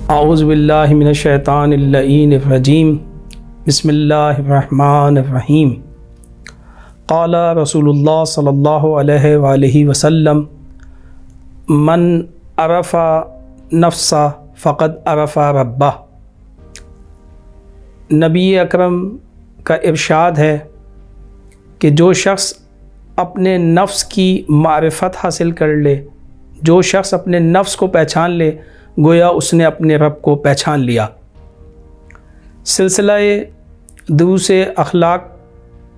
اعوذ باللہ من الشیطان اللعین الرجیم بسم اللہ الرحمن الرحیم قال رسول اللہ صلی اللہ علیہ وآلہ وسلم من عرف نفسہ فقد عرف ربہ۔ نبی اکرم کا ارشاد ہے کہ جو شخص اپنے نفس کی معرفت حاصل کر لے، جو شخص اپنے نفس کو پہچان لے، گویا اس نے اپنے رب کو پہچان لیا۔ سلسلہ دروس اخلاق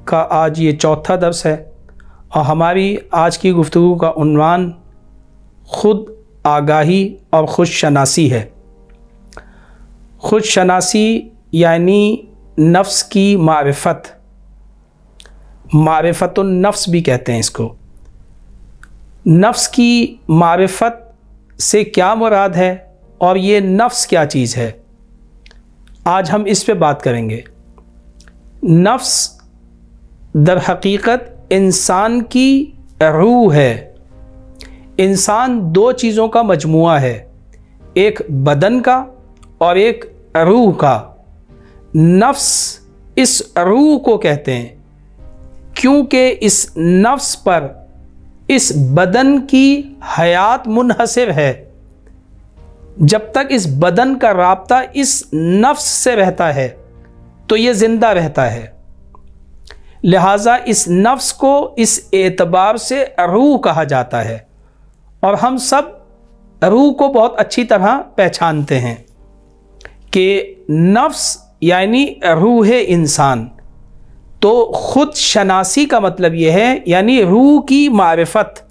کا آج یہ چوتھا درس ہے اور ہماری آج کی گفتگو کا عنوان خود آگاہی اور خود شناسی ہے۔ خود شناسی یعنی نفس کی معرفت، معرفت النفس بھی کہتے ہیں اس کو۔ نفس کی معرفت سے کیا مراد ہے اور یہ نفس کیا چیز ہے، آج ہم اس پہ بات کریں گے۔ نفس در حقیقت انسان کی روح ہے۔ انسان دو چیزوں کا مجموعہ ہے، ایک بدن کا اور ایک روح کا۔ نفس اس روح کو کہتے ہیں کیونکہ اس نفس پر اس بدن کی حیات منحصر ہے۔ جب تک اس بدن کا رابطہ اس نفس سے رہتا ہے تو یہ زندہ رہتا ہے، لہٰذا اس نفس کو اس اعتبار سے روح کہا جاتا ہے، اور ہم سب روح کو بہت اچھی طرح پہچانتے ہیں کہ نفس یعنی روح انسان۔ تو خود شناسی کا مطلب یہ ہے یعنی روح کی معرفت،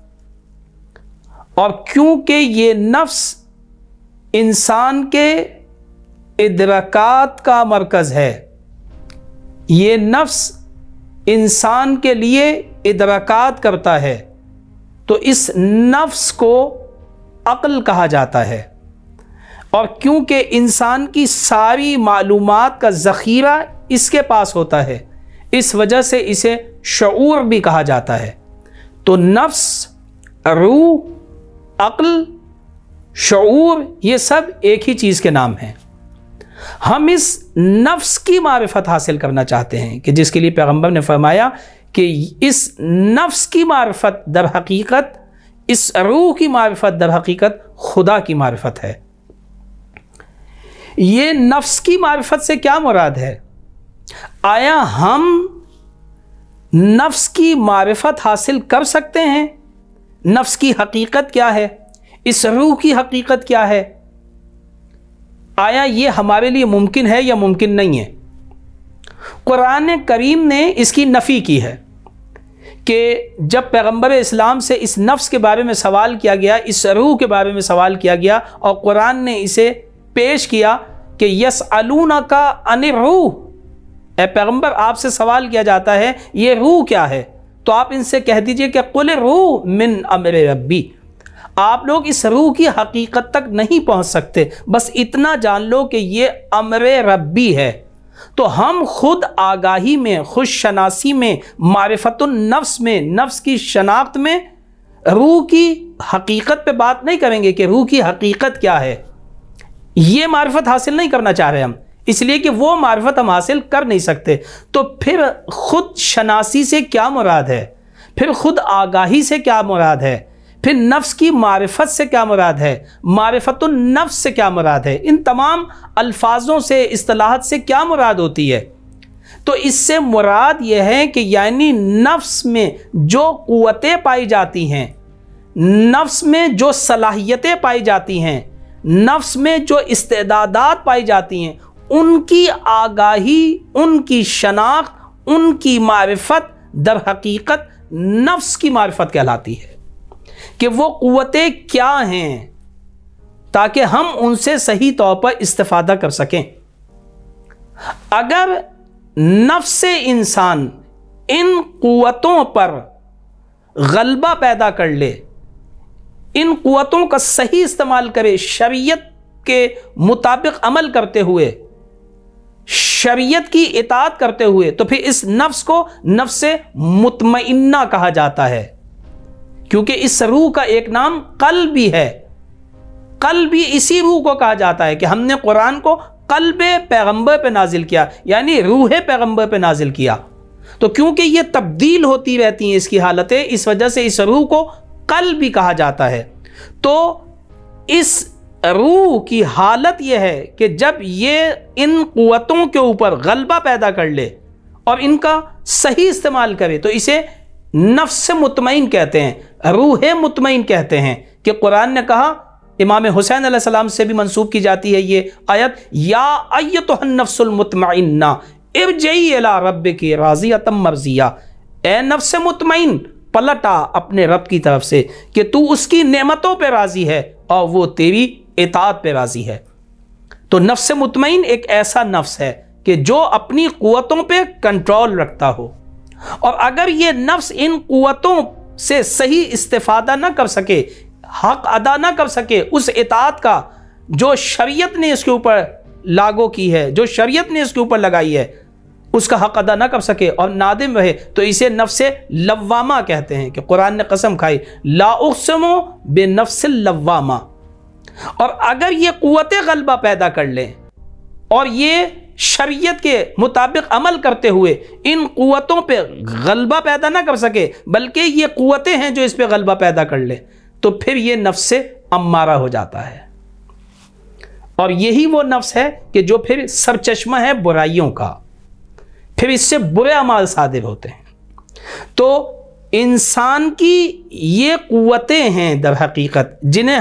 اور کیونکہ یہ نفس انسان کے ادراکات کا مرکز ہے، یہ نفس انسان کے لیے ادراکات کرتا ہے، تو اس نفس کو عقل کہا جاتا ہے۔ اور کیونکہ انسان کی ساری معلومات کا ذخیرہ اس کے پاس ہوتا ہے، اس وجہ سے اسے شعور بھی کہا جاتا ہے۔ تو نفس، روح، عقل، شعور، یہ سب ایک ہی چیز کے نام ہیں۔ ہم اس نفس کی معرفت حاصل کرنا چاہتے ہیں کہ جس کے لیے پیغمبر نے فرمایا کہ اس نفس کی معرفت در حقیقت، اس روح کی معرفت در حقیقت خدا کی معرفت ہے۔ یہ نفس کی معرفت سے کیا مراد ہے؟ آیا ہم نفس کی معرفت حاصل کر سکتے ہیں؟ نفس کی حقیقت کیا ہے؟ اس روح کی حقیقت کیا ہے؟ آیا یہ ہمارے لیے ممکن ہے یا ممکن نہیں ہے؟ قرآن کریم نے اس کی نفی کی ہے کہ جب پیغمبر اسلام سے اس نفس کے بارے میں سوال کیا گیا، اس روح کے بارے میں سوال کیا گیا، اور قرآن نے اسے پیش کیا کہ یسألونک عن الروح، اے پیغمبر آپ سے سوال کیا جاتا ہے یہ روح کیا ہے، تو آپ ان سے کہہ دیجئے کہ قل الروح من امر ربی۔ آپ لوگ اس روح کی حقیقت تک نہیں پہنچ سکتے، بس اتنا جان لو کہ یہ امر ربی ہے۔ تو ہم خود آگاہی میں، خود شناسی میں، معرفت النفس میں، نفس کی شناخت میں روح کی حقیقت پہ بات نہیں کریں گے کہ روح کی حقیقت کیا ہے۔ یہ معرفت حاصل نہیں کرنا چاہ رہے ہم، اس لیے کہ وہ معرفت ہم حاصل کر نہیں سکتے۔ تو پھر خود شناسی سے کیا مراد ہے؟ پھر خود آگاہی سے کیا مراد ہے؟ پھر نفس کی معرفت سے کیا مراد ہے؟ معرفت النفس سے کیا مراد ہے؟ ان تمام الفاظوں سے، اصطلاحات سے کیا مراد ہوتی ہے؟ تو اس سے مراد یہ ہے کہ یعنی نفس میں جو قوتیں پائی جاتی ہیں، نفس میں جو صلاحیتیں پائی جاتی ہیں، نفس میں جو استعدادات پائی جاتی ہیں، ان کی آگاہی، ان کی شناخت، ان کی معرفت در حقیقت نفس کی معرفت کہلاتی ہے کہ وہ قوتیں کیا ہیں تاکہ ہم ان سے صحیح طور پر استفادہ کر سکیں۔ اگر نفس انسان ان قوتوں پر غلبہ پیدا کر لے، ان قوتوں کا صحیح استعمال کرے، شریعت کے مطابق عمل کرتے ہوئے، شریعت کی اطاعت کرتے ہوئے، تو پھر اس نفس کو نفس مطمئنہ کہا جاتا ہے، کیونکہ اس روح کا ایک نام قلب بھی ہے۔ قلب بھی اسی روح کو کہا جاتا ہے کہ ہم نے قرآن کو قلب پیغمبر پہ نازل کیا، یعنی روح پیغمبر پہ نازل کیا۔ تو کیونکہ یہ تبدیل ہوتی رہتی ہیں اس کی حالتیں، اس وجہ سے اس روح کو قلب بھی کہا جاتا ہے۔ تو اس روح کی حالت یہ ہے کہ جب یہ ان قوتوں کے اوپر غلبہ پیدا کر لے اور ان کا صحیح استعمال کرے تو اسے نفس مطمئن کہتے ہیں، روح مطمئن کہتے ہیں۔ کہ قرآن نے کہا، امام حسین علیہ السلام سے بھی منسوب کی جاتی ہے یہ آیت، یا ایتھا النفس المطمئنہ ارجعی الی ربک راضیۃ مرضیہ، اے نفس مطمئن پلٹا اپنے رب کی طرف سے کہ تو اس کی نعمتوں پہ راضی ہے اور وہ تیری اطاعت پہ راضی ہے۔ تو نفس مطمئن ایک ایسا نفس ہے کہ جو اپنی قوتوں پہ کنٹرول رکھتا ہو، اور اگر یہ نفس ان قوتوں سے صحیح استفادہ نہ کر سکے، حق ادا نہ کر سکے اس اطاعت کا جو شریعت نے اس کے اوپر لاگو کی ہے، جو شریعت نے اس کے اوپر لگائی ہے، اس کا حق ادا نہ کر سکے اور نادم رہے، تو اسے نفس لوامہ کہتے ہیں کہ قرآن نے قسم کھائی لا اقسم بنفس اللوامہ۔ اور اگر یہ قوت غلبہ پیدا کر لیں اور یہ شریعت کے مطابق عمل کرتے ہوئے ان قوتوں پہ غلبہ پیدا نہ کر سکے، بلکہ یہ قوتیں ہیں جو اس پہ غلبہ پیدا کر لیں، تو پھر یہ نفس امارہ ہو جاتا ہے، اور یہی وہ نفس ہے کہ جو پھر سرچشمہ ہے برائیوں کا، پھر اس سے برے اعمال صادر ہوتے ہیں۔ تو انسان کی یہ قوتیں ہیں در حقیقت جنہیں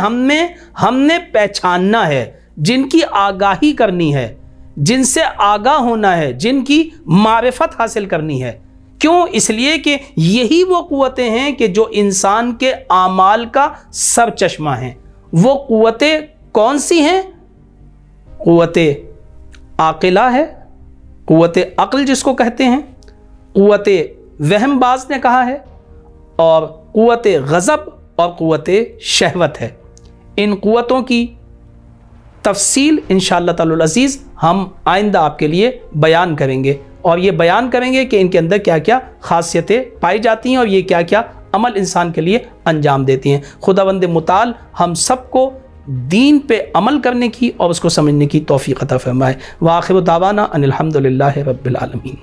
ہم نے پہچاننا ہے، جن کی آگاہی کرنی ہے، جن سے آگاہ ہونا ہے، جن کی معرفت حاصل کرنی ہے۔ کیوں؟ اس لیے کہ یہی وہ قوتیں ہیں کہ جو انسان کے اعمال کا سر چشمہ ہیں۔ وہ قوتیں کون سی ہیں؟ قوت عاقلہ ہے، قوت عقل جس کو کہتے ہیں، قوت وہم باز نے کہا ہے، اور قوت غضب اور قوت شہوت ہے۔ ان قوتوں کی تفصیل انشاءاللہ تعالی العزیز ہم آئندہ آپ کے لیے بیان کریں گے، اور یہ بیان کریں گے کہ ان کے اندر کیا کیا خاصیتیں پائی جاتی ہیں اور یہ کیا کیا عمل انسان کے لیے انجام دیتی ہیں۔ خداوند متعال ہم سب کو دین پہ عمل کرنے کی اور اس کو سمجھنے کی توفیق عطا فرمائے۔ وآخر دعوانا ان الحمدللہ رب العالمین۔